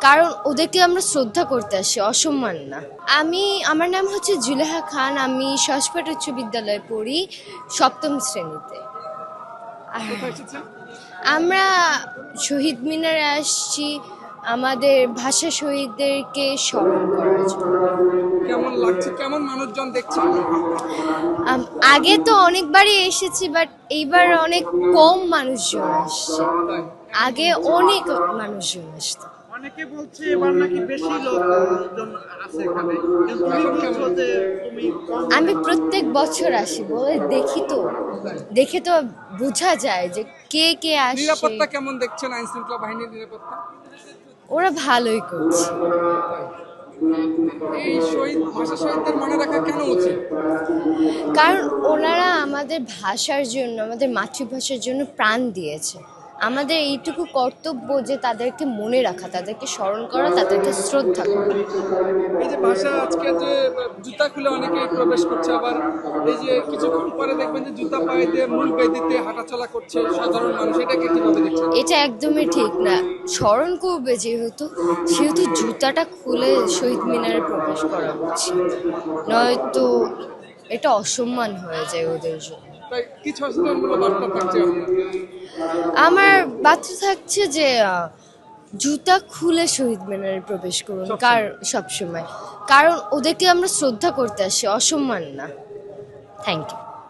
কারণ ওদেরকে আমরা শ্রদ্ধা করতে আসি, অসম্মান না। আমার নাম হচ্ছে জুলেহা খান, আমি সসপাট উচ্চ বিদ্যালয়ে পড়ি 7ম শ্রেণীতে। আমরা শহীদ মিনারে আসছি আমাদের ভাষা শহীদদেরকে স্মরণ করার জন্য। কেমন লাগছে, কেমন মানুষজন দেখছেন? আগে তো অনেকবারই এসেছি, বাট এইবার অনেক কম মানুষজন আসছে, আগে অনেক মানুষজন আসতো। অনেকে বলছে এবার নাকি বেশি লোকজন আছে এখানে, কিন্তু তুমি বলছো যে তুমি আমি প্রত্যেক বছর আসি বলে দেখে তো বোঝা যায় যে কে কে আসে। নিরাপত্তা কেমন দেখছেন? আইন শৃঙ্খলা বাহিনীর নিরাপত্তা ওরা ভালোই করছে। এই ভাষা শহীদদের মনে রাখা কেন উচিত? কারণ ওনারা আমাদের ভাষার জন্য, আমাদের মাতৃভাষার জন্য প্রাণ দিয়েছে। আমাদের এইটুকু কর্তব্য যে তাদেরকে মনে রাখা, তাদেরকে স্মরণ করা, তাদেরকে শ্রদ্ধা করা। এই যে ভাষা, আজকে যে জুতা খুলে অনেকে প্রবেশ করছে, আবার এই যে কিছুক্ষণ পরে দেখবেন যে জুতা পায়ে দিয়ে মূল বেদিতে হাঁটাচলা করছে সাধারণ মানুষ, এটাকে কিভাবে দেখছেন? এটা একদমই ঠিক না। স্মরণ করবে যেহেতু জুতাটা খুলে শহীদ মিনারে প্রবেশ করা উচিত, নয়তো এটা অসম্মান হয়ে যায় ওদের জন্য। তাই কি সচেতনমূলক বার্তা থাকছে আপনার? আমার বার্তা থাকছে যে জুতা খুলে শহীদ মিনারে প্রবেশ করুন সবসময়, কারণ ওদেরকে আমরা শ্রদ্ধা করতে আসি, অসম্মান না। Thank you.